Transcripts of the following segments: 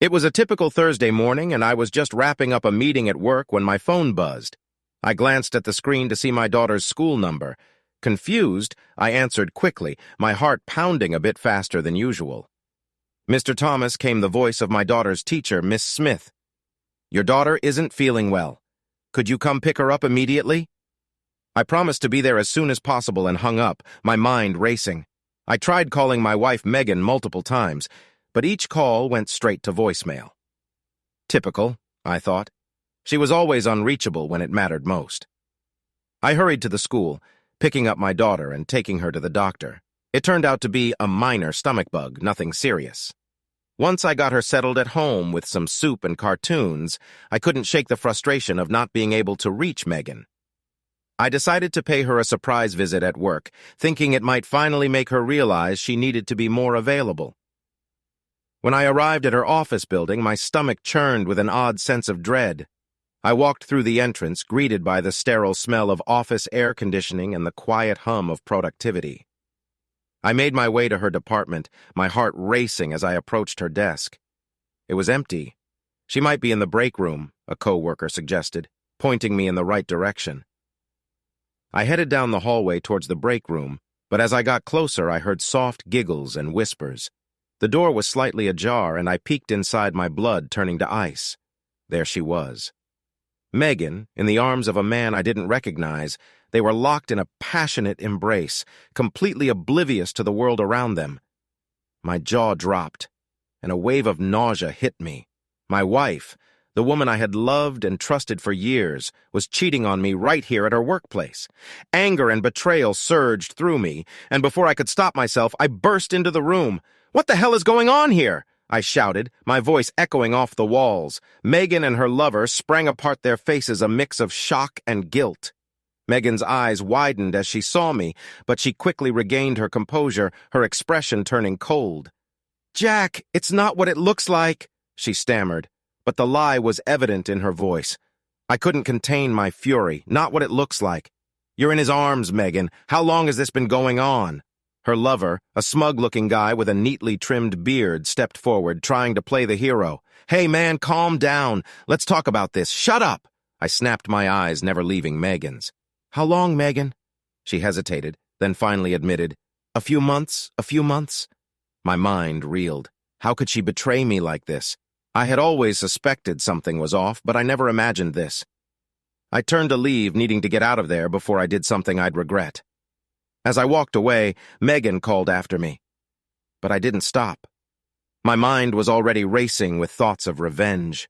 It was a typical Thursday morning, and I was just wrapping up a meeting at work when my phone buzzed. I glanced at the screen to see my daughter's school number. Confused, I answered quickly, my heart pounding a bit faster than usual. "Mr. Thomas," came the voice of my daughter's teacher, Miss Smith. "Your daughter isn't feeling well. Could you come pick her up immediately?" I promised to be there as soon as possible and hung up, my mind racing. I tried calling my wife Megan multiple times, but each call went straight to voicemail. Typical, I thought. She was always unreachable when it mattered most. I hurried to the school, picking up my daughter and taking her to the doctor. It turned out to be a minor stomach bug, nothing serious. Once I got her settled at home with some soup and cartoons, I couldn't shake the frustration of not being able to reach Megan. I decided to pay her a surprise visit at work, thinking it might finally make her realize she needed to be more available. When I arrived at her office building, my stomach churned with an odd sense of dread. I walked through the entrance, greeted by the sterile smell of office air conditioning and the quiet hum of productivity. I made my way to her department, my heart racing as I approached her desk. It was empty. She might be in the break room, a coworker suggested, pointing me in the right direction. I headed down the hallway towards the break room, but as I got closer, I heard soft giggles and whispers. The door was slightly ajar, and I peeked inside, my blood turning to ice. There she was. Megan, in the arms of a man I didn't recognize. They were locked in a passionate embrace, completely oblivious to the world around them. My jaw dropped, and a wave of nausea hit me. My wife, the woman I had loved and trusted for years, was cheating on me right here at her workplace. Anger and betrayal surged through me, and before I could stop myself, I burst into the room. "What the hell is going on here?" I shouted, my voice echoing off the walls. Megan and her lover sprang apart, their faces a mix of shock and guilt. Megan's eyes widened as she saw me, but she quickly regained her composure, her expression turning cold. "Jack, it's not what it looks like," she stammered, but the lie was evident in her voice. I couldn't contain my fury. "Not what it looks like. You're in his arms, Megan. How long has this been going on?" Her lover, a smug-looking guy with a neatly trimmed beard, stepped forward, trying to play the hero. "Hey, man, calm down. Let's talk about this. Shut up!" I snapped my eyes, never leaving Megan's. "How long, Megan?" She hesitated, then finally admitted, "A few months, a few months." My mind reeled. How could she betray me like this? I had always suspected something was off, but I never imagined this. I turned to leave, needing to get out of there before I did something I'd regret. As I walked away, Megan called after me. But I didn't stop. My mind was already racing with thoughts of revenge.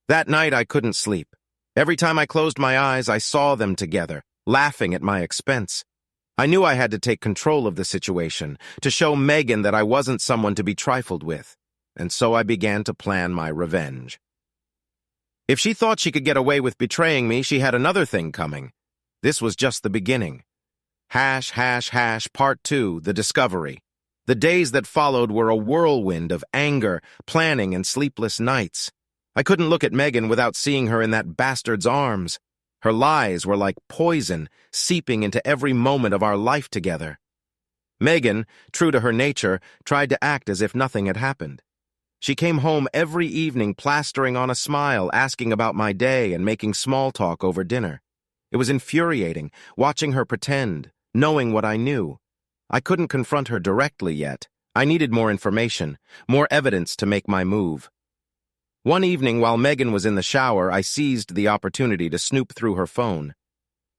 That night I couldn't sleep. Every time I closed my eyes, I saw them together, laughing at my expense. I knew I had to take control of the situation, to show Megan that I wasn't someone to be trifled with, and so I began to plan my revenge. If she thought she could get away with betraying me, she had another thing coming. This was just the beginning. Part 2, the discovery. The days that followed were a whirlwind of anger, planning, and sleepless nights. I couldn't look at Megan without seeing her in that bastard's arms. Her lies were like poison, seeping into every moment of our life together. Megan, true to her nature, tried to act as if nothing had happened. She came home every evening plastering on a smile, asking about my day and making small talk over dinner. It was infuriating, watching her pretend, knowing what I knew. I couldn't confront her directly yet. I needed more information, more evidence to make my move. One evening, while Megan was in the shower, I seized the opportunity to snoop through her phone.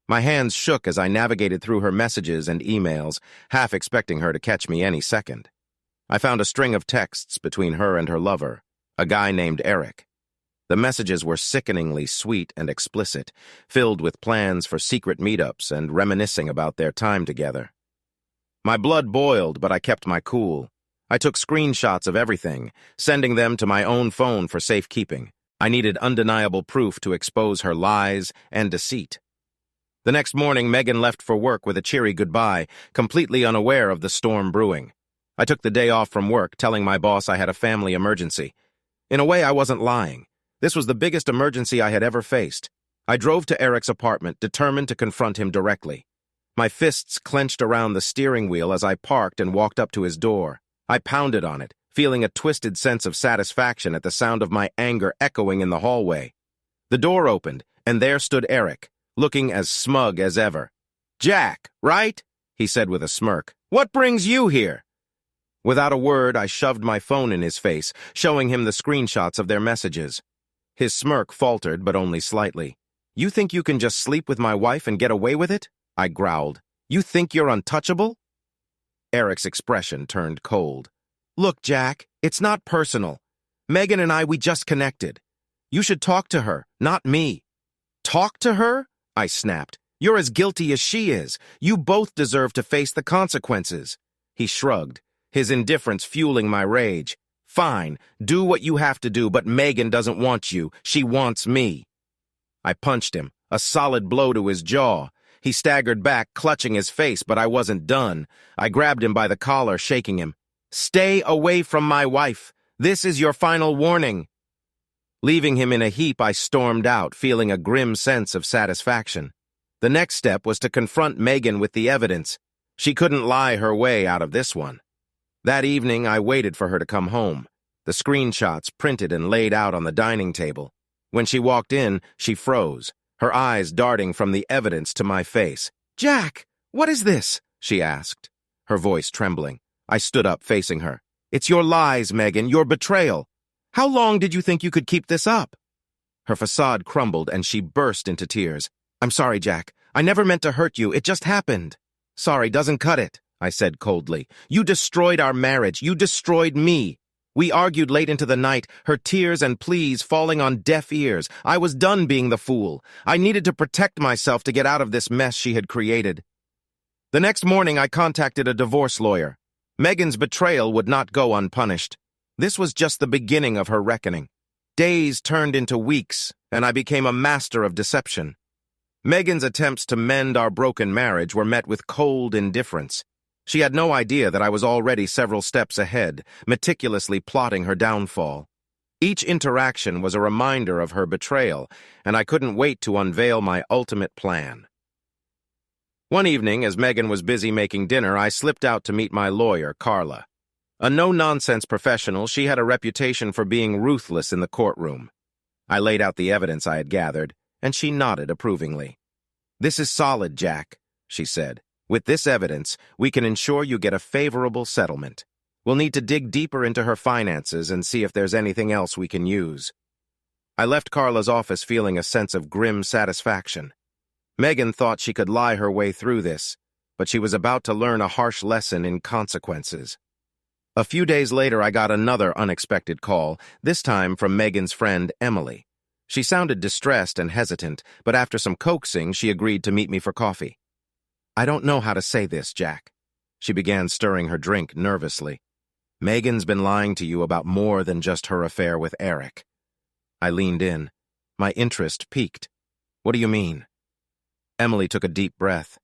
My hands shook as I navigated through her messages and emails, half expecting her to catch me any second. I found a string of texts between her and her lover, a guy named Eric. The messages were sickeningly sweet and explicit, filled with plans for secret meetups and reminiscing about their time together. My blood boiled, but I kept my cool. I took screenshots of everything, sending them to my own phone for safekeeping. I needed undeniable proof to expose her lies and deceit. The next morning, Megan left for work with a cheery goodbye, completely unaware of the storm brewing. I took the day off from work, telling my boss I had a family emergency. In a way, I wasn't lying. This was the biggest emergency I had ever faced. I drove to Eric's apartment, determined to confront him directly. My fists clenched around the steering wheel as I parked and walked up to his door. I pounded on it, feeling a twisted sense of satisfaction at the sound of my anger echoing in the hallway. The door opened, and there stood Eric, looking as smug as ever. "Jack, right?" he said with a smirk. "What brings you here?" Without a word, I shoved my phone in his face, showing him the screenshots of their messages. His smirk faltered, but only slightly. "You think you can just sleep with my wife and get away with it?" I growled. "You think you're untouchable?" Eric's expression turned cold. "Look, Jack, it's not personal. Megan and we just connected. You should talk to her, not me." "Talk to her?" I snapped. "You're as guilty as she is. You both deserve to face the consequences." He shrugged, his indifference fueling my rage. "Fine, do what you have to do, but Megan doesn't want you. She wants me." I punched him, a solid blow to his jaw. He staggered back, clutching his face, but I wasn't done. I grabbed him by the collar, shaking him. "Stay away from my wife. This is your final warning." Leaving him in a heap, I stormed out, feeling a grim sense of satisfaction. The next step was to confront Megan with the evidence. She couldn't lie her way out of this one. That evening, I waited for her to come home, the screenshots printed and laid out on the dining table. When she walked in, she froze, her eyes darting from the evidence to my face. "Jack, what is this?" she asked, her voice trembling. I stood up, facing her. "It's your lies, Megan, your betrayal. How long did you think you could keep this up?" Her facade crumbled, and she burst into tears. "I'm sorry, Jack. I never meant to hurt you. It just happened." "Sorry doesn't cut it," I said coldly. "You destroyed our marriage. You destroyed me. We argued late into the night, her tears and pleas falling on deaf ears. I was done being the fool. I needed to protect myself to get out of this mess she had created." The next morning, I contacted a divorce lawyer. Megan's betrayal would not go unpunished. This was just the beginning of her reckoning. Days turned into weeks, and I became a master of deception. Megan's attempts to mend our broken marriage were met with cold indifference. She had no idea that I was already several steps ahead, meticulously plotting her downfall. Each interaction was a reminder of her betrayal, and I couldn't wait to unveil my ultimate plan. One evening, as Megan was busy making dinner, I slipped out to meet my lawyer, Carla. A no-nonsense professional, she had a reputation for being ruthless in the courtroom. I laid out the evidence I had gathered, and she nodded approvingly. "This is solid, Jack," she said. "With this evidence, we can ensure you get a favorable settlement. We'll need to dig deeper into her finances and see if there's anything else we can use." I left Carla's office feeling a sense of grim satisfaction. Megan thought she could lie her way through this, but she was about to learn a harsh lesson in consequences. A few days later, I got another unexpected call, this time from Megan's friend, Emily. She sounded distressed and hesitant, but after some coaxing, she agreed to meet me for coffee. "I don't know how to say this, Jack." She began stirring her drink nervously. "Megan's been lying to you about more than just her affair with Eric." I leaned in. My interest piqued. "What do you mean?" Emily took a deep breath.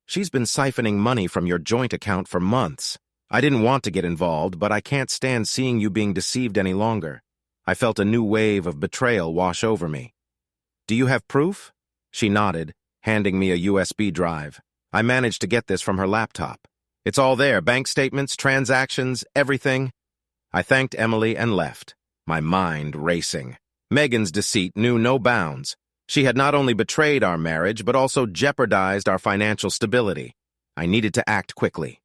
"She's been siphoning money from your joint account for months. I didn't want to get involved, but I can't stand seeing you being deceived any longer." I felt a new wave of betrayal wash over me. "Do you have proof?" She nodded, handing me a USB drive. I managed to get this from her laptop. "It's all there, bank statements, transactions, everything." I thanked Emily and left, my mind racing. Megan's deceit knew no bounds. She had not only betrayed our marriage, but also jeopardized our financial stability. I needed to act quickly.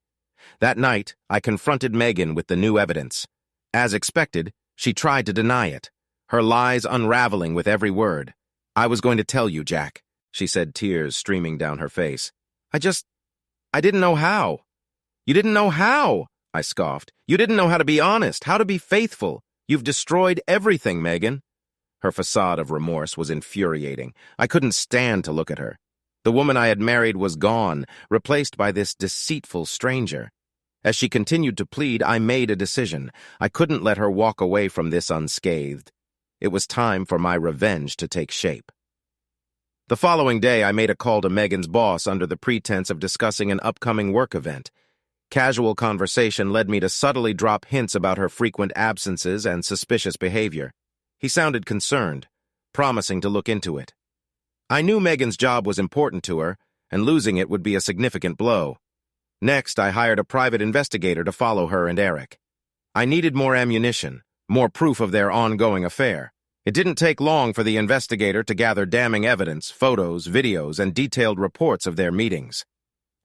That night, I confronted Megan with the new evidence. As expected, she tried to deny it, her lies unraveling with every word. "I was going to tell you, Jack," she said, tears streaming down her face. I didn't know how." "You didn't know how?" I scoffed. "You didn't know how to be honest, how to be faithful. You've destroyed everything, Megan." Her facade of remorse was infuriating. I couldn't stand to look at her. The woman I had married was gone, replaced by this deceitful stranger. As she continued to plead, I made a decision. I couldn't let her walk away from this unscathed. It was time for my revenge to take shape. The following day, I made a call to Megan's boss under the pretense of discussing an upcoming work event. Casual conversation led me to subtly drop hints about her frequent absences and suspicious behavior. He sounded concerned, promising to look into it. I knew Megan's job was important to her, and losing it would be a significant blow. Next, I hired a private investigator to follow her and Eric. I needed more ammunition, more proof of their ongoing affair. It didn't take long for the investigator to gather damning evidence, photos, videos, and detailed reports of their meetings.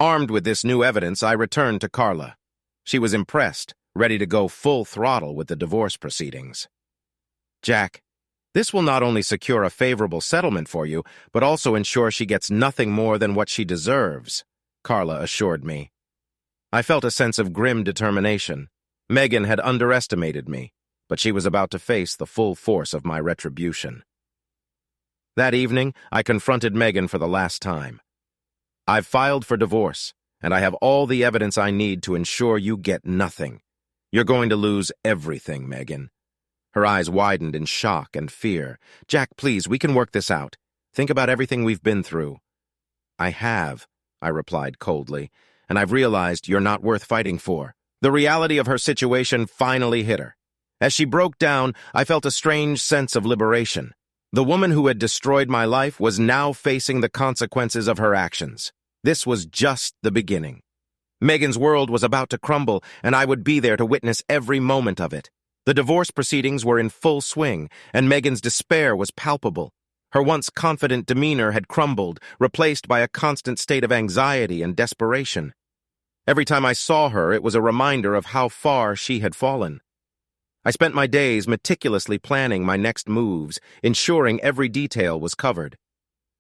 Armed with this new evidence, I returned to Carla. She was impressed, ready to go full throttle with the divorce proceedings. "Jack, this will not only secure a favorable settlement for you, but also ensure she gets nothing more than what she deserves," Carla assured me. I felt a sense of grim determination. Megan had underestimated me, but she was about to face the full force of my retribution. That evening, I confronted Megan for the last time. "I've filed for divorce, and I have all the evidence I need to ensure you get nothing. You're going to lose everything, Megan." Her eyes widened in shock and fear. "Jack, please, we can work this out. Think about everything we've been through." "I have," I replied coldly, "and I've realized you're not worth fighting for." The reality of her situation finally hit her. As she broke down, I felt a strange sense of liberation. The woman who had destroyed my life was now facing the consequences of her actions. This was just the beginning. Megan's world was about to crumble, and I would be there to witness every moment of it. The divorce proceedings were in full swing, and Megan's despair was palpable. Her once confident demeanor had crumbled, replaced by a constant state of anxiety and desperation. Every time I saw her, it was a reminder of how far she had fallen. I spent my days meticulously planning my next moves, ensuring every detail was covered.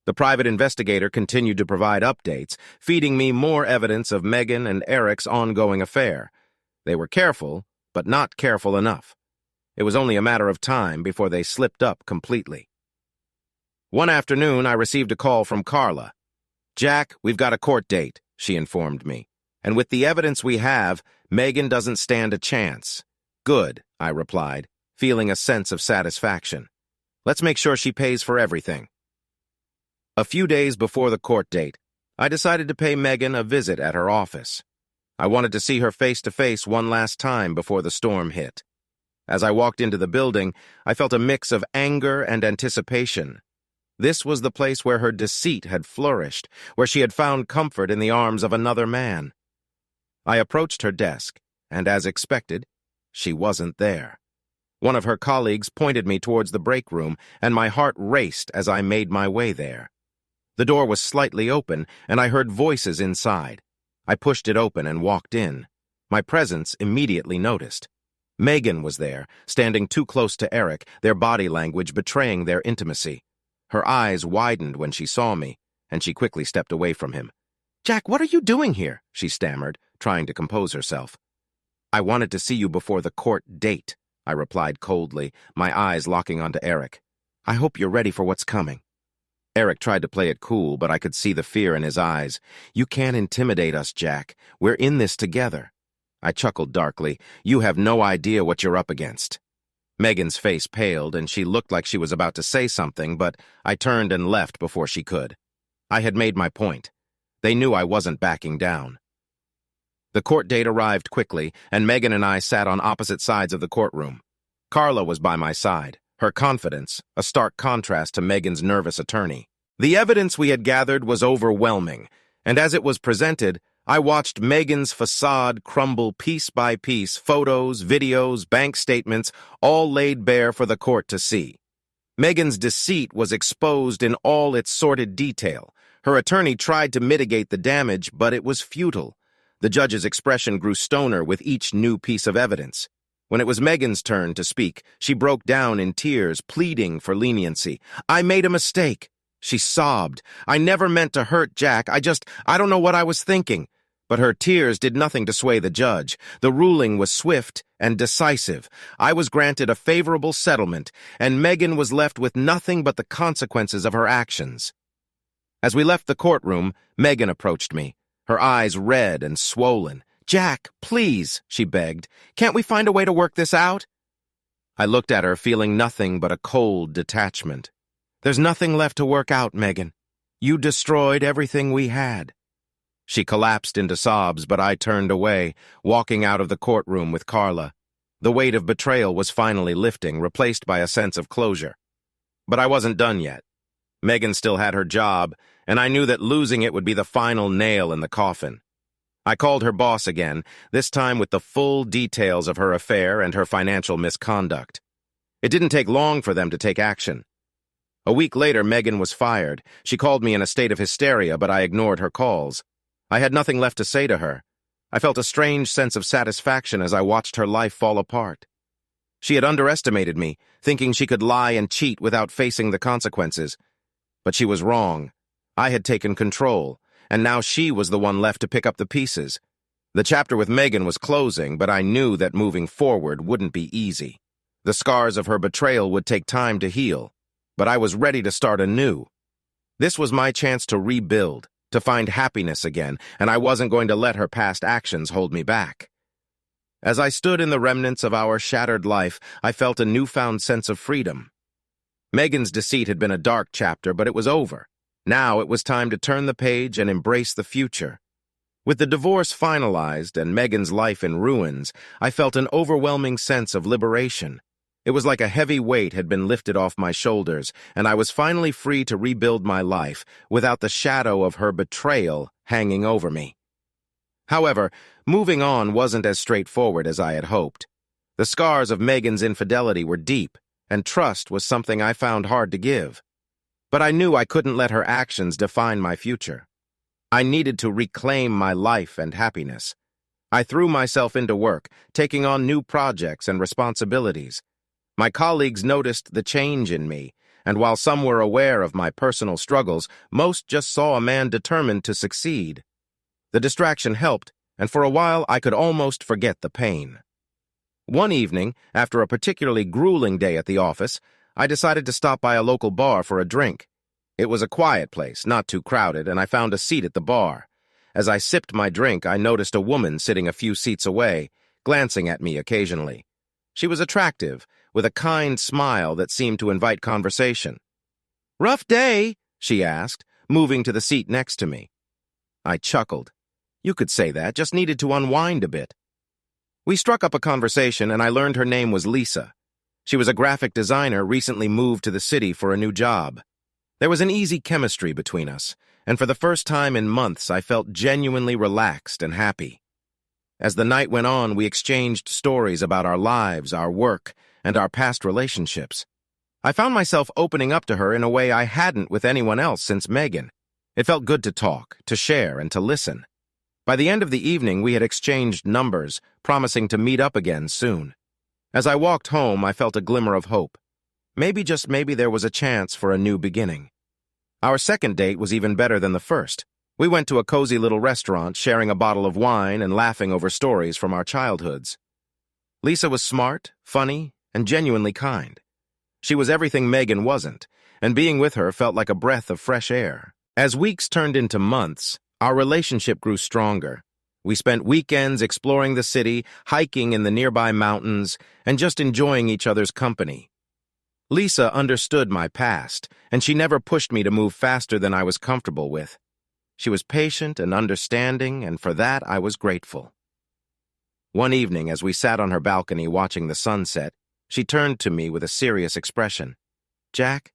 The private investigator continued to provide updates, feeding me more evidence of Megan and Eric's ongoing affair. They were careful, but not careful enough. It was only a matter of time before they slipped up completely. One afternoon, I received a call from Carla. "Jack, we've got a court date," she informed me. "And with the evidence we have, Megan doesn't stand a chance." "Good," I replied, feeling a sense of satisfaction. "Let's make sure she pays for everything." A few days before the court date, I decided to pay Megan a visit at her office. I wanted to see her face to face one last time before the storm hit. As I walked into the building, I felt a mix of anger and anticipation. This was the place where her deceit had flourished, where she had found comfort in the arms of another man. I approached her desk, and as expected, she wasn't there. One of her colleagues pointed me towards the break room, and my heart raced as I made my way there. The door was slightly open, and I heard voices inside. I pushed it open and walked in. My presence immediately noticed. Megan was there, standing too close to Eric, their body language betraying their intimacy. Her eyes widened when she saw me, and she quickly stepped away from him. "Jack, what are you doing here?" she stammered, trying to compose herself. "I wanted to see you before the court date," I replied coldly, my eyes locking onto Eric. "I hope you're ready for what's coming." Eric tried to play it cool, but I could see the fear in his eyes. "You can't intimidate us, Jack. We're in this together." I chuckled darkly. "You have no idea what you're up against." Megan's face paled, and she looked like she was about to say something, but I turned and left before she could. I had made my point. They knew I wasn't backing down. The court date arrived quickly, and Megan and I sat on opposite sides of the courtroom. Carla was by my side, her confidence a stark contrast to Megan's nervous attorney. The evidence we had gathered was overwhelming, and as it was presented, I watched Megan's facade crumble piece by piece, photos, videos, bank statements, all laid bare for the court to see. Megan's deceit was exposed in all its sordid detail. Her attorney tried to mitigate the damage, but it was futile. The judge's expression grew stoner with each new piece of evidence. When it was Megan's turn to speak, she broke down in tears, pleading for leniency. "I made a mistake," she sobbed. "I never meant to hurt Jack. I don't know what I was thinking." But her tears did nothing to sway the judge. The ruling was swift and decisive. I was granted a favorable settlement, and Megan was left with nothing but the consequences of her actions. As we left the courtroom, Megan approached me, her eyes red and swollen. "Jack, please," she begged. "Can't we find a way to work this out?" I looked at her, feeling nothing but a cold detachment. "There's nothing left to work out, Megan. You destroyed everything we had." She collapsed into sobs, but I turned away, walking out of the courtroom with Carla. The weight of betrayal was finally lifting, replaced by a sense of closure. But I wasn't done yet. Megan still had her job, and I knew that losing it would be the final nail in the coffin. I called her boss again, this time with the full details of her affair and her financial misconduct. It didn't take long for them to take action. A week later, Megan was fired. She called me in a state of hysteria, but I ignored her calls. I had nothing left to say to her. I felt a strange sense of satisfaction as I watched her life fall apart. She had underestimated me, thinking she could lie and cheat without facing the consequences. But she was wrong. I had taken control, and now she was the one left to pick up the pieces. The chapter with Megan was closing, but I knew that moving forward wouldn't be easy. The scars of her betrayal would take time to heal, but I was ready to start anew. This was my chance to rebuild, to find happiness again, and I wasn't going to let her past actions hold me back. As I stood in the remnants of our shattered life, I felt a newfound sense of freedom. Megan's deceit had been a dark chapter, but it was over. Now it was time to turn the page and embrace the future. With the divorce finalized and Megan's life in ruins, I felt an overwhelming sense of liberation. It was like a heavy weight had been lifted off my shoulders, and I was finally free to rebuild my life without the shadow of her betrayal hanging over me. However, moving on wasn't as straightforward as I had hoped. The scars of Megan's infidelity were deep, and trust was something I found hard to give. But I knew I couldn't let her actions define my future. I needed to reclaim my life and happiness. I threw myself into work, taking on new projects and responsibilities. My colleagues noticed the change in me, and while some were aware of my personal struggles, most just saw a man determined to succeed. The distraction helped, and for a while I could almost forget the pain. One evening, after a particularly grueling day at the office, I decided to stop by a local bar for a drink. It was a quiet place, not too crowded, and I found a seat at the bar. As I sipped my drink, I noticed a woman sitting a few seats away, glancing at me occasionally. She was attractive, with a kind smile that seemed to invite conversation. "Rough day?" she asked, moving to the seat next to me. I chuckled. You could say that, just needed to unwind a bit. We struck up a conversation, and I learned her name was Lisa. She was a graphic designer recently moved to the city for a new job. There was an easy chemistry between us, and for the first time in months I felt genuinely relaxed and happy. As the night went on, we exchanged stories about our lives, our work, and our past relationships. I found myself opening up to her in a way I hadn't with anyone else since Megan. It felt good to talk, to share, and to listen. By the end of the evening, we had exchanged numbers, promising to meet up again soon. As I walked home, I felt a glimmer of hope. Maybe, just maybe, there was a chance for a new beginning. Our second date was even better than the first. We went to a cozy little restaurant, sharing a bottle of wine and laughing over stories from our childhoods. Lisa was smart, funny, and genuinely kind. She was everything Megan wasn't, and being with her felt like a breath of fresh air. As weeks turned into months, our relationship grew stronger. We spent weekends exploring the city, hiking in the nearby mountains, and just enjoying each other's company. Lisa understood my past, and she never pushed me to move faster than I was comfortable with. She was patient and understanding, and for that I was grateful. One evening, as we sat on her balcony watching the sunset, she turned to me with a serious expression. "Jack,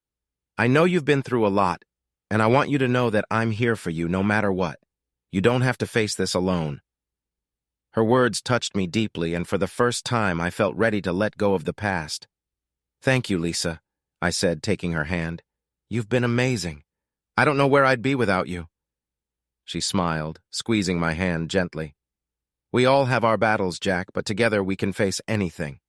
I know you've been through a lot, and I want you to know that I'm here for you no matter what. You don't have to face this alone." Her words touched me deeply, and for the first time I felt ready to let go of the past. "Thank you, Lisa," I said, taking her hand. "You've been amazing. I don't know where I'd be without you." She smiled, squeezing my hand gently. "We all have our battles, Jack, but together we can face anything."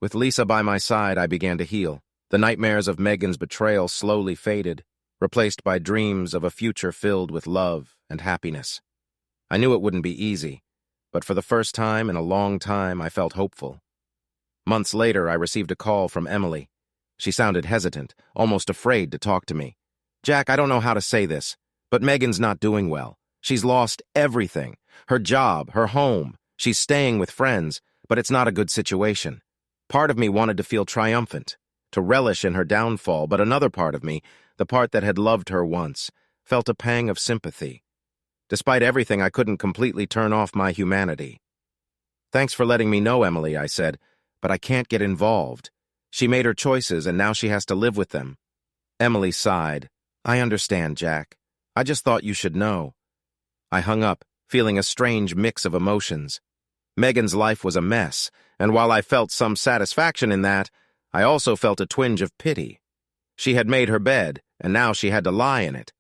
With Lisa by my side, I began to heal. The nightmares of Megan's betrayal slowly faded, replaced by dreams of a future filled with love and happiness. I knew it wouldn't be easy, but for the first time in a long time, I felt hopeful. Months later, I received a call from Emily. She sounded hesitant, almost afraid to talk to me. "Jack, I don't know how to say this, but Megan's not doing well. She's lost everything. Her job, her home. She's staying with friends, but it's not a good situation. Part of me wanted to feel triumphant, to relish in her downfall, but another part of me, the part that had loved her once, felt a pang of sympathy. Despite everything, I couldn't completely turn off my humanity. "Thanks for letting me know, Emily," I said, "but I can't get involved. She made her choices, and now she has to live with them." Emily sighed. "I understand, Jack. I just thought you should know." I hung up, feeling a strange mix of emotions. Megan's life was a mess, and while I felt some satisfaction in that, I also felt a twinge of pity. She had made her bed, and now she had to lie in it.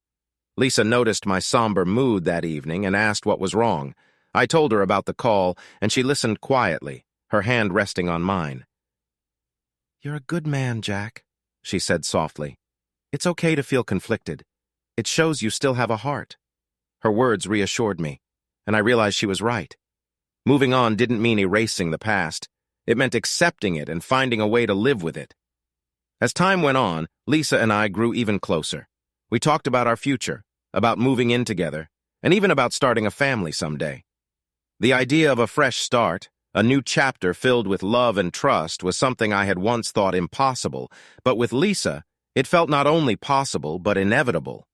Lisa noticed my somber mood that evening and asked what was wrong. I told her about the call, and she listened quietly, her hand resting on mine. "You're a good man, Jack," she said softly. "It's okay to feel conflicted. It shows you still have a heart." Her words reassured me, and I realized she was right. Moving on didn't mean erasing the past. It meant accepting it and finding a way to live with it. As time went on, Lisa and I grew even closer. We talked about our future, about moving in together, and even about starting a family someday. The idea of a fresh start, a new chapter filled with love and trust, was something I had once thought impossible, but with Lisa, it felt not only possible, but inevitable.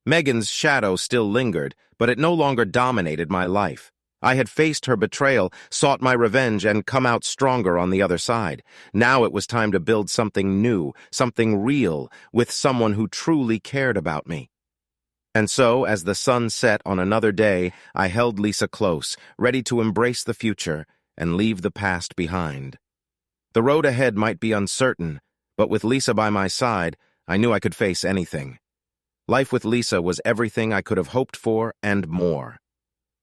Megan's shadow still lingered, but it no longer dominated my life. I had faced her betrayal, sought my revenge, and come out stronger on the other side. Now it was time to build something new, something real, with someone who truly cared about me. And so, as the sun set on another day, I held Lisa close, ready to embrace the future and leave the past behind. The road ahead might be uncertain, but with Lisa by my side, I knew I could face anything. Life with Lisa was everything I could have hoped for and more.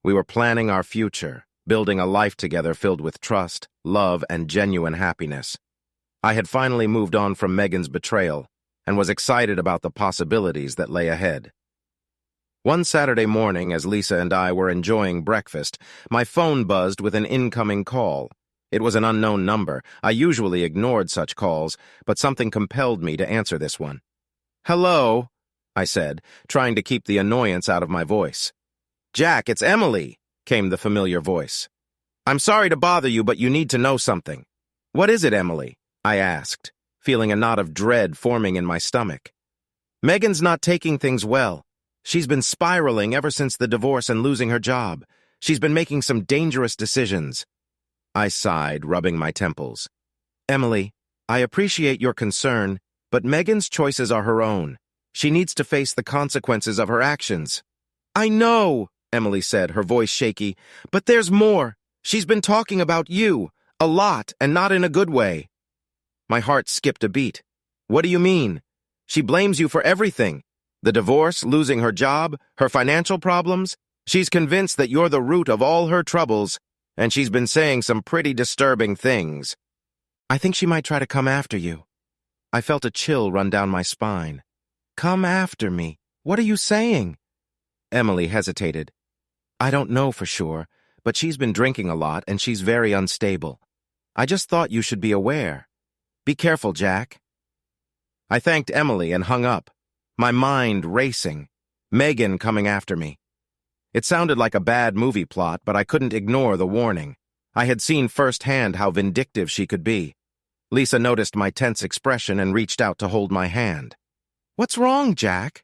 We were planning our future, building a life together filled with trust, love, and genuine happiness. I had finally moved on from Megan's betrayal and was excited about the possibilities that lay ahead. One Saturday morning, as Lisa and I were enjoying breakfast, my phone buzzed with an incoming call. It was an unknown number. I usually ignored such calls, but something compelled me to answer this one. "Hello," I said, trying to keep the annoyance out of my voice. "Jack, it's Emily," came the familiar voice. "I'm sorry to bother you, but you need to know something." "What is it, Emily?" I asked, feeling a knot of dread forming in my stomach. "Megan's not taking things well. She's been spiraling ever since the divorce and losing her job. She's been making some dangerous decisions." I sighed, rubbing my temples. "Emily, I appreciate your concern, but Megan's choices are her own. She needs to face the consequences of her actions." "I know," Emily said, her voice shaky, "but there's more. She's been talking about you, a lot, and not in a good way." My heart skipped a beat. "What do you mean? She blames you for everything. The divorce, losing her job, her financial problems. She's convinced that you're the root of all her troubles, and she's been saying some pretty disturbing things." "I think she might try to come after you." I felt a chill run down my spine. "Come after me? What are you saying?" Emily hesitated. "I don't know for sure, but she's been drinking a lot and she's very unstable. I just thought you should be aware. Be careful, Jack." I thanked Emily and hung up, my mind racing. Megan coming after me. It sounded like a bad movie plot, but I couldn't ignore the warning. I had seen firsthand how vindictive she could be. Lisa noticed my tense expression and reached out to hold my hand. "What's wrong, Jack?"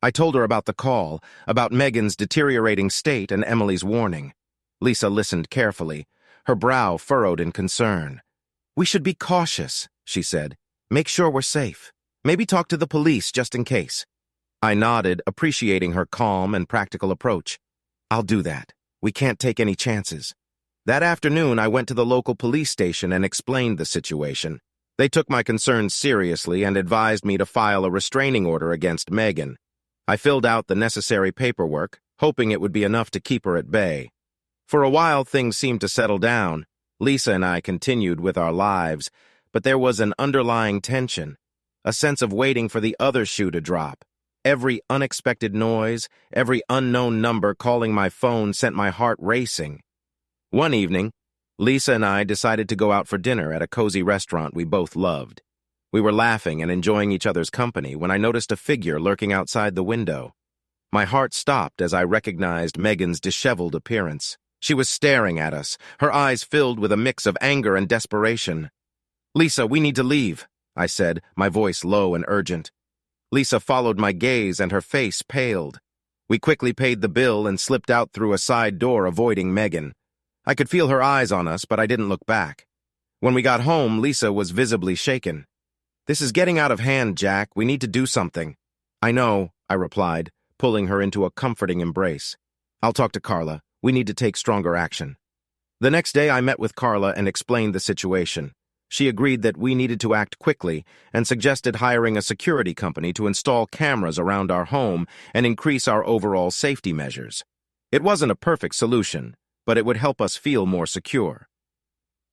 I told her about the call, about Megan's deteriorating state and Emily's warning. Lisa listened carefully, her brow furrowed in concern. "We should be cautious," she said. "Make sure we're safe. Maybe talk to the police just in case." I nodded, appreciating her calm and practical approach. "I'll do that. We can't take any chances." That afternoon, I went to the local police station and explained the situation. They took my concerns seriously and advised me to file a restraining order against Megan. I filled out the necessary paperwork, hoping it would be enough to keep her at bay. For a while, things seemed to settle down. Lisa and I continued with our lives, but there was an underlying tension, a sense of waiting for the other shoe to drop. Every unexpected noise, every unknown number calling my phone sent my heart racing. One evening, Lisa and I decided to go out for dinner at a cozy restaurant we both loved. We were laughing and enjoying each other's company when I noticed a figure lurking outside the window. My heart stopped as I recognized Megan's disheveled appearance. She was staring at us, her eyes filled with a mix of anger and desperation. "Lisa, we need to leave," I said, my voice low and urgent. Lisa followed my gaze and her face paled. We quickly paid the bill and slipped out through a side door, avoiding Megan. I could feel her eyes on us, but I didn't look back. When we got home, Lisa was visibly shaken. "This is getting out of hand, Jack. We need to do something." "I know," I replied, pulling her into a comforting embrace. I'll talk to Carla. We need to take stronger action. The next day, I met with Carla and explained the situation. She agreed that we needed to act quickly and suggested hiring a security company to install cameras around our home and increase our overall safety measures. It wasn't a perfect solution, but it would help us feel more secure.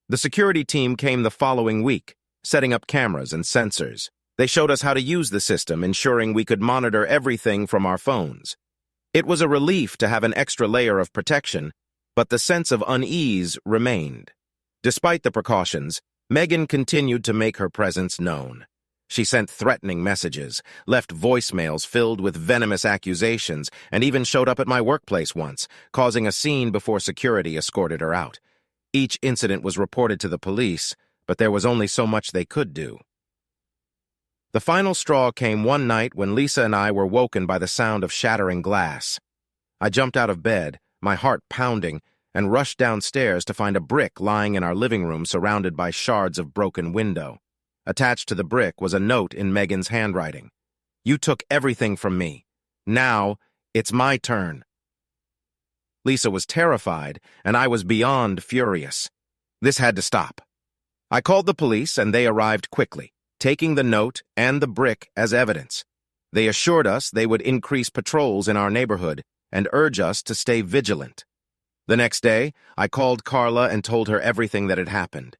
The security team came the following week, setting up cameras and sensors. They showed us how to use the system, ensuring we could monitor everything from our phones. It was a relief to have an extra layer of protection, but the sense of unease remained. Despite the precautions, Megan continued to make her presence known. She sent threatening messages, left voicemails filled with venomous accusations, and even showed up at my workplace once, causing a scene before security escorted her out. Each incident was reported to the police, but there was only so much they could do. The final straw came one night when Lisa and I were woken by the sound of shattering glass. I jumped out of bed, my heart pounding, and rushed downstairs to find a brick lying in our living room surrounded by shards of broken window. Attached to the brick was a note in Megan's handwriting. "You took everything from me. Now, it's my turn." Lisa was terrified, and I was beyond furious. This had to stop. I called the police, and they arrived quickly, taking the note and the brick as evidence. They assured us they would increase patrols in our neighborhood and urge us to stay vigilant. The next day, I called Carla and told her everything that had happened.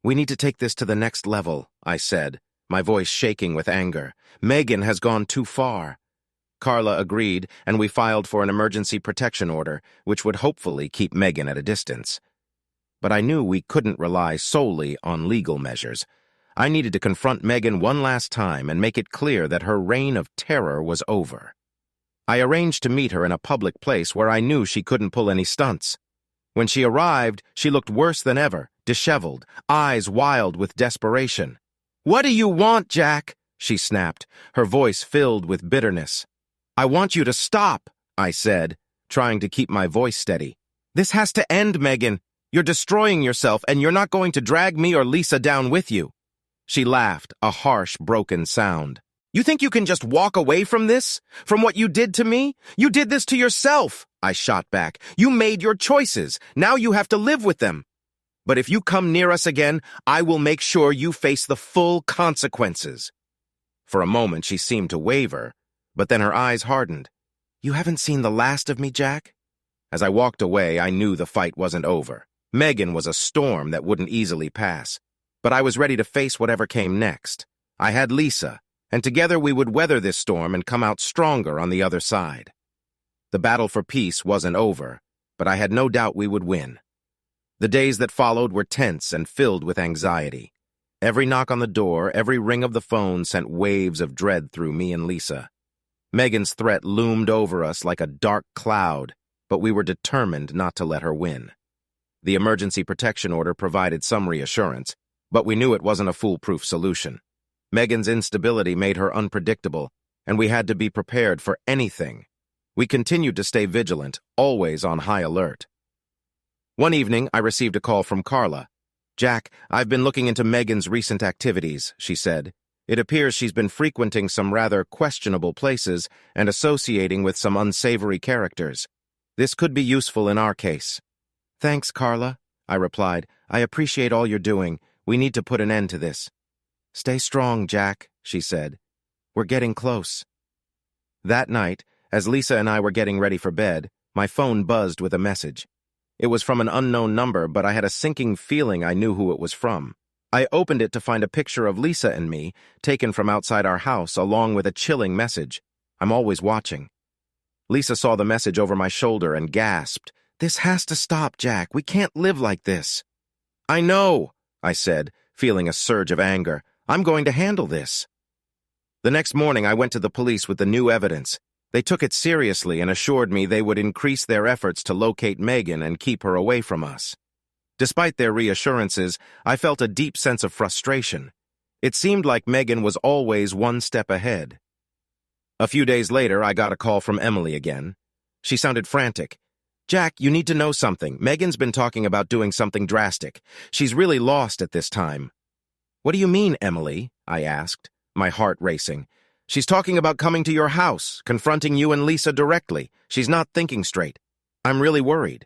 "We need to take this to the next level," I said, my voice shaking with anger. "Megan has gone too far." Carla agreed, and we filed for an emergency protection order, which would hopefully keep Megan at a distance. But I knew we couldn't rely solely on legal measures. I needed to confront Megan one last time and make it clear that her reign of terror was over. I arranged to meet her in a public place where I knew she couldn't pull any stunts. When she arrived, she looked worse than ever, disheveled, eyes wild with desperation. "What do you want, Jack?" she snapped, her voice filled with bitterness. "I want you to stop," I said, trying to keep my voice steady. "This has to end, Megan. You're destroying yourself, and you're not going to drag me or Lisa down with you." She laughed, a harsh, broken sound. "You think you can just walk away from this? From what you did to me? You did this to yourself," I shot back. "You made your choices. Now you have to live with them. But if you come near us again, I will make sure you face the full consequences." For a moment, she seemed to waver, but then her eyes hardened. "You haven't seen the last of me, Jack?" As I walked away, I knew the fight wasn't over. Megan was a storm that wouldn't easily pass, but I was ready to face whatever came next. I had Lisa, and together we would weather this storm and come out stronger on the other side. The battle for peace wasn't over, but I had no doubt we would win. The days that followed were tense and filled with anxiety. Every knock on the door, every ring of the phone sent waves of dread through me and Lisa. Megan's threat loomed over us like a dark cloud, but we were determined not to let her win. The emergency protection order provided some reassurance, but we knew it wasn't a foolproof solution. Megan's instability made her unpredictable, and we had to be prepared for anything. We continued to stay vigilant, always on high alert. One evening, I received a call from Carla. "Jack, I've been looking into Megan's recent activities," she said. "It appears she's been frequenting some rather questionable places and associating with some unsavory characters. This could be useful in our case." "Thanks, Carla," I replied. "I appreciate all you're doing. We need to put an end to this." "Stay strong, Jack," she said. "We're getting close." That night, as Lisa and I were getting ready for bed, my phone buzzed with a message. It was from an unknown number, but I had a sinking feeling I knew who it was from. I opened it to find a picture of Lisa and me, taken from outside our house, along with a chilling message. "I'm always watching." Lisa saw the message over my shoulder and gasped. "This has to stop, Jack. We can't live like this." "I know," I said, feeling a surge of anger. "I'm going to handle this." The next morning, I went to the police with the new evidence. They took it seriously and assured me they would increase their efforts to locate Megan and keep her away from us. Despite their reassurances, I felt a deep sense of frustration. It seemed like Megan was always one step ahead. A few days later, I got a call from Emily again. She sounded frantic. "Jack, you need to know something. Megan's been talking about doing something drastic. She's really lost at this time." "What do you mean, Emily?" I asked, my heart racing. "She's talking about coming to your house, confronting you and Lisa directly. She's not thinking straight." I'm really worried.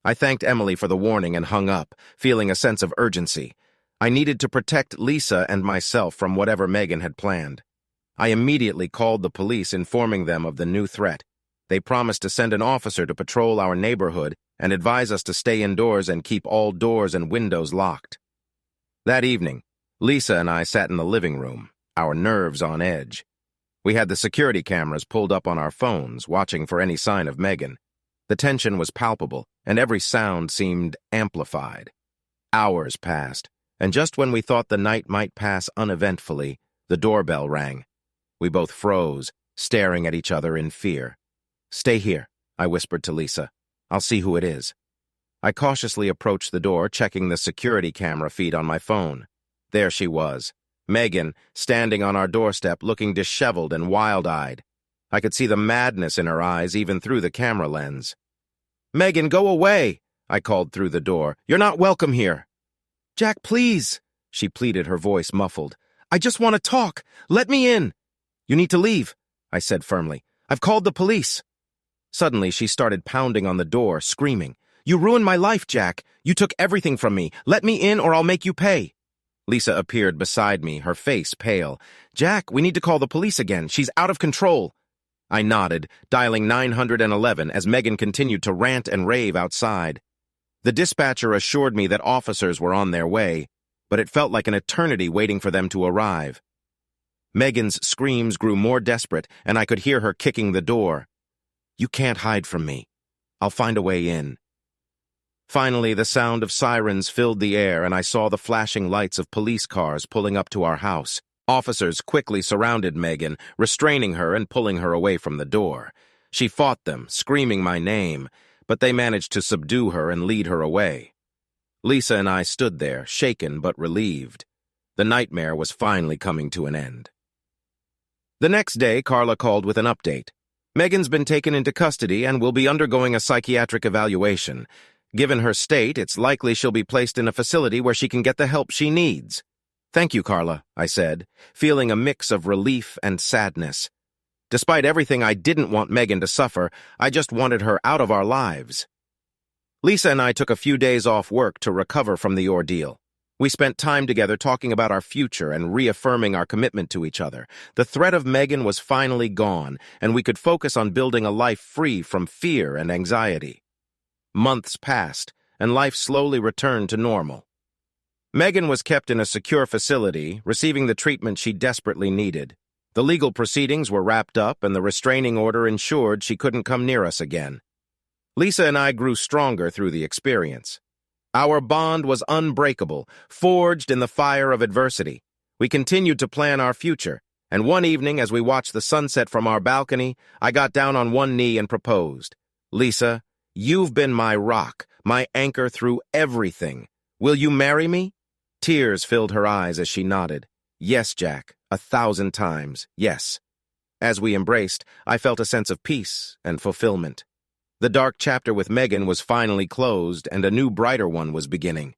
I thanked Emily for the warning and hung up, feeling a sense of urgency. I needed to protect Lisa and myself from whatever Megan had planned. I immediately called the police, informing them of the new threat. They promised to send an officer to patrol our neighborhood and advise us to stay indoors and keep all doors and windows locked. That evening, Lisa and I sat in the living room, our nerves on edge. We had the security cameras pulled up on our phones, watching for any sign of Megan. The tension was palpable, and every sound seemed amplified. Hours passed, and just when we thought the night might pass uneventfully, the doorbell rang. We both froze, staring at each other in fear. "Stay here," I whispered to Lisa. "I'll see who it is." I cautiously approached the door, checking the security camera feed on my phone. There she was, Megan, standing on our doorstep, looking disheveled and wild-eyed. I could see the madness in her eyes even through the camera lens. "Megan, go away!" I called through the door. "You're not welcome here." "Jack, please," she pleaded, her voice muffled. "I just want to talk. Let me in." "You need to leave," I said firmly. "I've called the police." Suddenly, she started pounding on the door, screaming, "You ruined my life, Jack. You took everything from me. Let me in or I'll make you pay." Lisa appeared beside me, her face pale. "Jack, we need to call the police again. She's out of control." I nodded, dialing 911 as Megan continued to rant and rave outside. The dispatcher assured me that officers were on their way, but it felt like an eternity waiting for them to arrive. Megan's screams grew more desperate, and I could hear her kicking the door. "You can't hide from me. I'll find a way in." Finally, the sound of sirens filled the air, and I saw the flashing lights of police cars pulling up to our house. Officers quickly surrounded Megan, restraining her and pulling her away from the door. She fought them, screaming my name, but they managed to subdue her and lead her away. Lisa and I stood there, shaken but relieved. The nightmare was finally coming to an end. The next day, Carla called with an update. Megan's been taken into custody and will be undergoing a psychiatric evaluation. Given her state, it's likely she'll be placed in a facility where she can get the help she needs. "Thank you, Carla," I said, feeling a mix of relief and sadness. Despite everything, I didn't want Megan to suffer. I just wanted her out of our lives. Lisa and I took a few days off work to recover from the ordeal. We spent time together talking about our future and reaffirming our commitment to each other. The threat of Megan was finally gone, and we could focus on building a life free from fear and anxiety. Months passed, and life slowly returned to normal. Megan was kept in a secure facility, receiving the treatment she desperately needed. The legal proceedings were wrapped up, and the restraining order ensured she couldn't come near us again. Lisa and I grew stronger through the experience. Our bond was unbreakable, forged in the fire of adversity. We continued to plan our future, and one evening, as we watched the sunset from our balcony, I got down on one knee and proposed. "Lisa, you've been my rock, my anchor through everything. Will you marry me?" Tears filled her eyes as she nodded. "Yes, Jack, 1,000 times, yes." As we embraced, I felt a sense of peace and fulfillment. The dark chapter with Megan was finally closed, and a new, brighter one was beginning.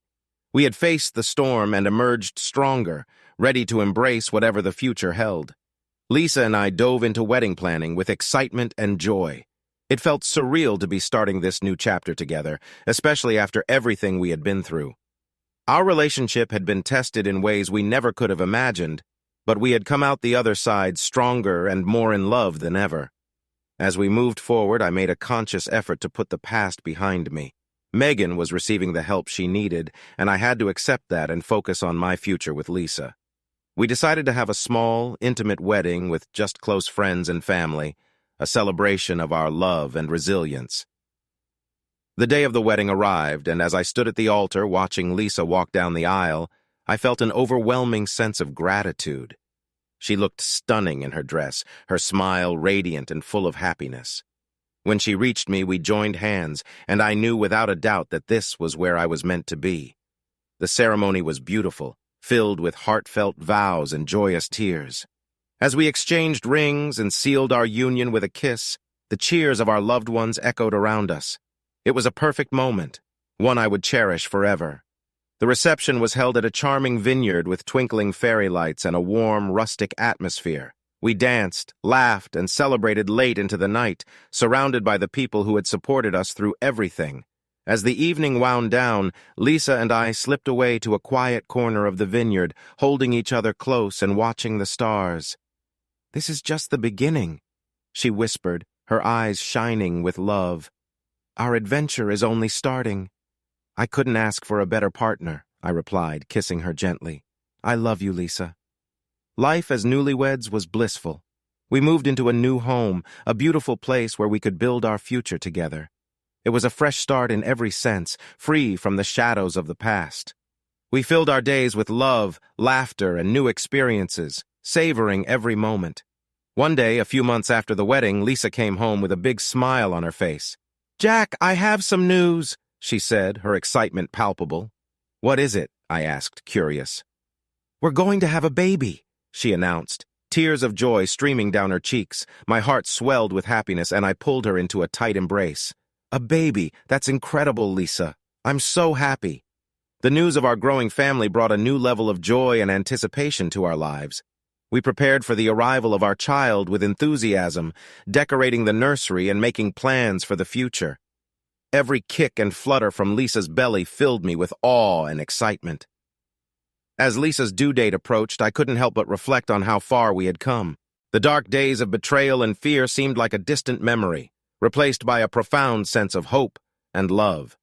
We had faced the storm and emerged stronger, ready to embrace whatever the future held. Lisa and I dove into wedding planning with excitement and joy. It felt surreal to be starting this new chapter together, especially after everything we had been through. Our relationship had been tested in ways we never could have imagined, but we had come out the other side stronger and more in love than ever. As we moved forward, I made a conscious effort to put the past behind me. Megan was receiving the help she needed, and I had to accept that and focus on my future with Lisa. We decided to have a small, intimate wedding with just close friends and family, a celebration of our love and resilience. The day of the wedding arrived, and as I stood at the altar watching Lisa walk down the aisle, I felt an overwhelming sense of gratitude. She looked stunning in her dress, her smile radiant and full of happiness. When she reached me, we joined hands, and I knew without a doubt that this was where I was meant to be. The ceremony was beautiful, filled with heartfelt vows and joyous tears. As we exchanged rings and sealed our union with a kiss, the cheers of our loved ones echoed around us. It was a perfect moment, one I would cherish forever. The reception was held at a charming vineyard with twinkling fairy lights and a warm, rustic atmosphere. We danced, laughed, and celebrated late into the night, surrounded by the people who had supported us through everything. As the evening wound down, Lisa and I slipped away to a quiet corner of the vineyard, holding each other close and watching the stars. "This is just the beginning," she whispered, her eyes shining with love. "Our adventure is only starting." "I couldn't ask for a better partner," I replied, kissing her gently. "I love you, Lisa." Life as newlyweds was blissful. We moved into a new home, a beautiful place where we could build our future together. It was a fresh start in every sense, free from the shadows of the past. We filled our days with love, laughter, and new experiences, savoring every moment. One day, a few months after the wedding, Lisa came home with a big smile on her face. "Jack, I have some news," she said, her excitement palpable. "What is it?" I asked, curious. "We're going to have a baby," she announced, tears of joy streaming down her cheeks. My heart swelled with happiness, and I pulled her into a tight embrace. "A baby! That's incredible, Lisa. I'm so happy." The news of our growing family brought a new level of joy and anticipation to our lives. We prepared for the arrival of our child with enthusiasm, decorating the nursery and making plans for the future. Every kick and flutter from Lisa's belly filled me with awe and excitement. As Lisa's due date approached, I couldn't help but reflect on how far we had come. The dark days of betrayal and fear seemed like a distant memory, replaced by a profound sense of hope and love.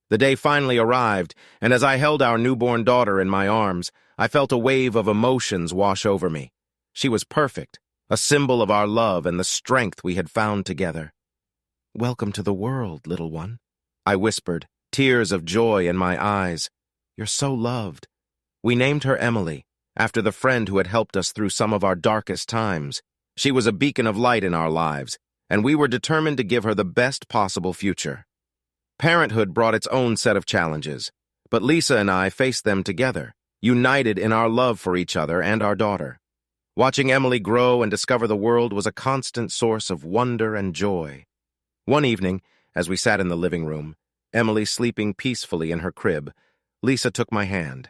The day finally arrived, and as I held our newborn daughter in my arms, I felt a wave of emotions wash over me. She was perfect, a symbol of our love and the strength we had found together. "Welcome to the world, little one," I whispered, tears of joy in my eyes. "You're so loved." We named her Emily, after the friend who had helped us through some of our darkest times. She was a beacon of light in our lives, and we were determined to give her the best possible future. Parenthood brought its own set of challenges, but Lisa and I faced them together, united in our love for each other and our daughter. Watching Emily grow and discover the world was a constant source of wonder and joy. One evening, as we sat in the living room, Emily sleeping peacefully in her crib, Lisa took my hand.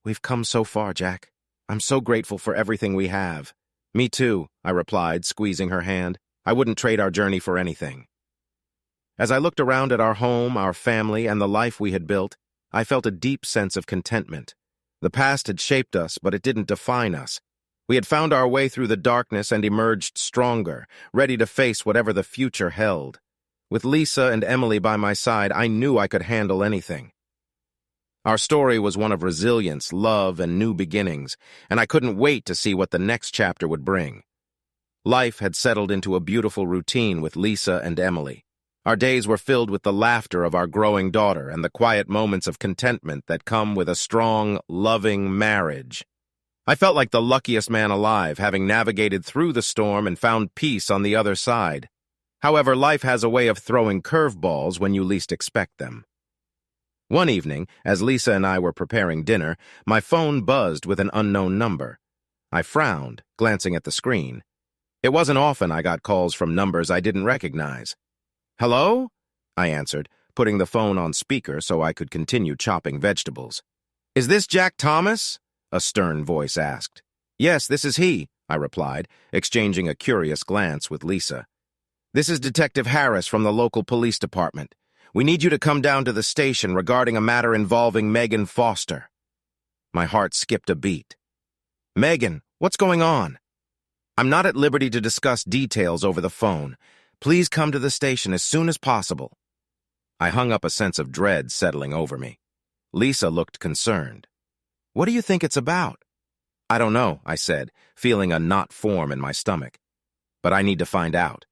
"We've come so far, Jack. I'm so grateful for everything we have." "Me too," I replied, squeezing her hand. "I wouldn't trade our journey for anything." As I looked around at our home, our family, and the life we had built, I felt a deep sense of contentment. The past had shaped us, but it didn't define us. We had found our way through the darkness and emerged stronger, ready to face whatever the future held. With Lisa and Emily by my side, I knew I could handle anything. Our story was one of resilience, love, and new beginnings, and I couldn't wait to see what the next chapter would bring. Life had settled into a beautiful routine with Lisa and Emily. Our days were filled with the laughter of our growing daughter and the quiet moments of contentment that come with a strong, loving marriage. I felt like the luckiest man alive, having navigated through the storm and found peace on the other side. However, life has a way of throwing curveballs when you least expect them. One evening, as Lisa and I were preparing dinner, my phone buzzed with an unknown number. I frowned, glancing at the screen. It wasn't often I got calls from numbers I didn't recognize. "Hello?" I answered, putting the phone on speaker so I could continue chopping vegetables. "Is this Jack Thomas?" a stern voice asked. "Yes, this is he," I replied, exchanging a curious glance with Lisa. "This is Detective Harris from the local police department. We need you to come down to the station regarding a matter involving Megan Foster." My heart skipped a beat. "Megan, what's going on?" "I'm not at liberty to discuss details over the phone. Please come to the station as soon as possible." I hung up, a sense of dread settling over me. Lisa looked concerned. "What do you think it's about?" "I don't know," I said, feeling a knot form in my stomach. "But I need to find out."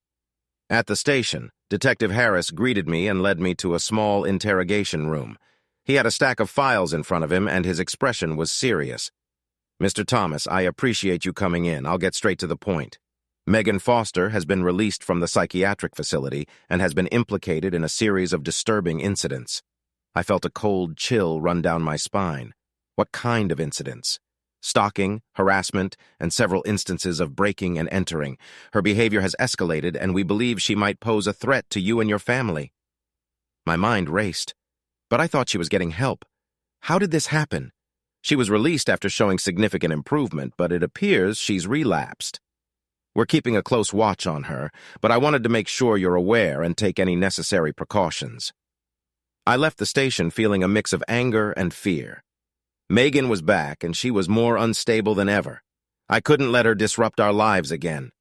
At the station, Detective Harris greeted me and led me to a small interrogation room. He had a stack of files in front of him, and his expression was serious. "Mr. Thomas, I appreciate you coming in. I'll get straight to the point. Megan Foster has been released from the psychiatric facility and has been implicated in a series of disturbing incidents." I felt a cold chill run down my spine. What kind of incidents? Stalking, harassment, and several instances of breaking and entering. Her behavior has escalated, and we believe she might pose a threat to you and your family. My mind raced, but I thought she was getting help. How did this happen? She was released after showing significant improvement, but it appears she's relapsed. We're keeping a close watch on her, but I wanted to make sure you're aware and take any necessary precautions. I left the station feeling a mix of anger and fear. Megan was back, and she was more unstable than ever. I couldn't let her disrupt our lives again.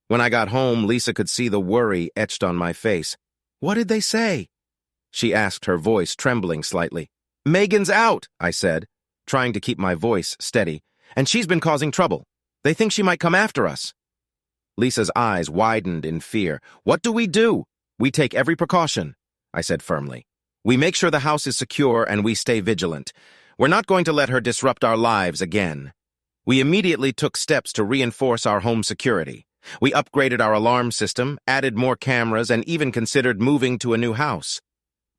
When I got home, Lisa could see the worry etched on my face. "What did they say?" she asked, her voice trembling slightly. "Megan's out," I said, trying to keep my voice steady, "and she's been causing trouble. They think she might come after us." Lisa's eyes widened in fear. "What do? We take every precaution," I said firmly. "We make sure the house is secure and we stay vigilant. We're not going to let her disrupt our lives again." We immediately took steps to reinforce our home security. We upgraded our alarm system, added more cameras, and even considered moving to a new house.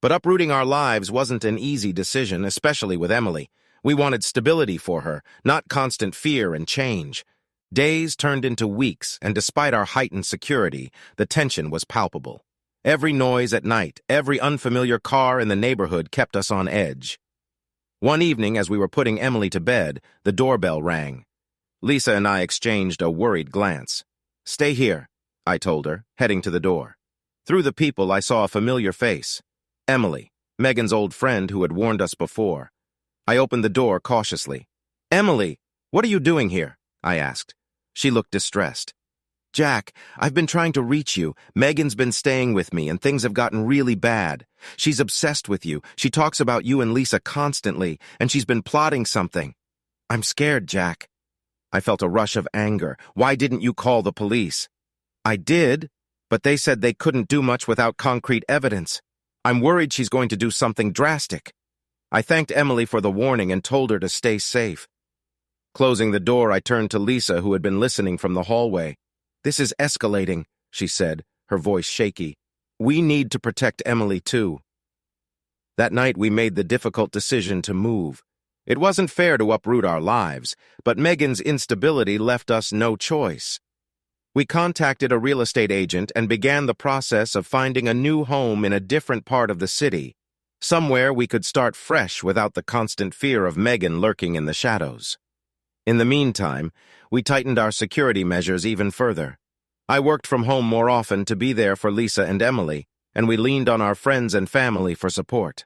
But uprooting our lives wasn't an easy decision, especially with Emily. We wanted stability for her, not constant fear and change. Days turned into weeks, and despite our heightened security, the tension was palpable. Every noise at night, every unfamiliar car in the neighborhood kept us on edge. One evening, as we were putting Emily to bed, the doorbell rang. Lisa and I exchanged a worried glance. "Stay here," I told her, heading to the door. Through the people, I saw a familiar face. Emily, Megan's old friend who had warned us before. I opened the door cautiously. "Emily, what are you doing here?" I asked. She looked distressed. "Jack, I've been trying to reach you. Megan's been staying with me, and things have gotten really bad. She's obsessed with you. She talks about you and Lisa constantly, and she's been plotting something. I'm scared, Jack." I felt a rush of anger. "Why didn't you call the police?" "I did, but they said they couldn't do much without concrete evidence. I'm worried she's going to do something drastic." I thanked Emily for the warning and told her to stay safe. Closing the door, I turned to Lisa, who had been listening from the hallway. "This is escalating," she said, her voice shaky. "We need to protect Emily, too." That night, we made the difficult decision to move. It wasn't fair to uproot our lives, but Megan's instability left us no choice. We contacted a real estate agent and began the process of finding a new home in a different part of the city, somewhere we could start fresh without the constant fear of Megan lurking in the shadows. In the meantime, we tightened our security measures even further. I worked from home more often to be there for Lisa and Emily, and we leaned on our friends and family for support.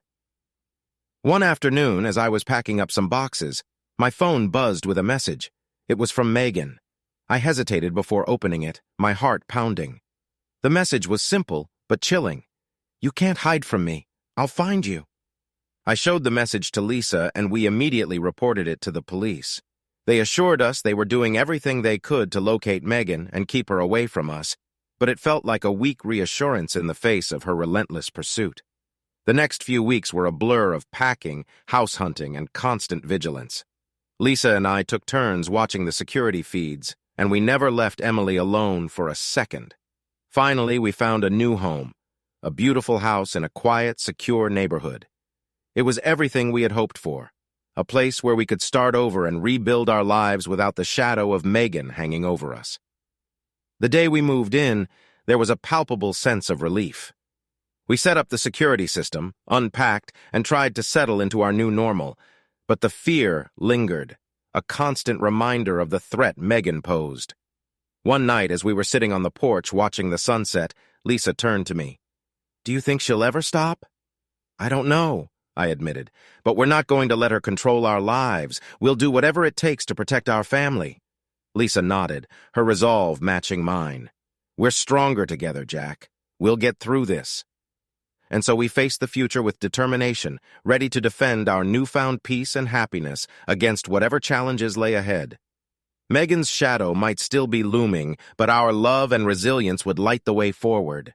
One afternoon, as I was packing up some boxes, my phone buzzed with a message. It was from Megan. I hesitated before opening it, my heart pounding. The message was simple, but chilling. "You can't hide from me. I'll find you." I showed the message to Lisa, and we immediately reported it to the police. They assured us they were doing everything they could to locate Megan and keep her away from us, but it felt like a weak reassurance in the face of her relentless pursuit. The next few weeks were a blur of packing, house hunting, and constant vigilance. Lisa and I took turns watching the security feeds, and we never left Emily alone for a second. Finally, we found a new home, a beautiful house in a quiet, secure neighborhood. It was everything we had hoped for, a place where we could start over and rebuild our lives without the shadow of Megan hanging over us. The day we moved in, there was a palpable sense of relief. We set up the security system, unpacked, and tried to settle into our new normal, but the fear lingered, a constant reminder of the threat Megan posed. One night, as we were sitting on the porch watching the sunset, Lisa turned to me. "Do you think she'll ever stop?" "I don't know," I admitted, "but we're not going to let her control our lives. We'll do whatever it takes to protect our family." Lisa nodded, her resolve matching mine. "We're stronger together, Jack. We'll get through this." And so we faced the future with determination, ready to defend our newfound peace and happiness against whatever challenges lay ahead. Megan's shadow might still be looming, but our love and resilience would light the way forward.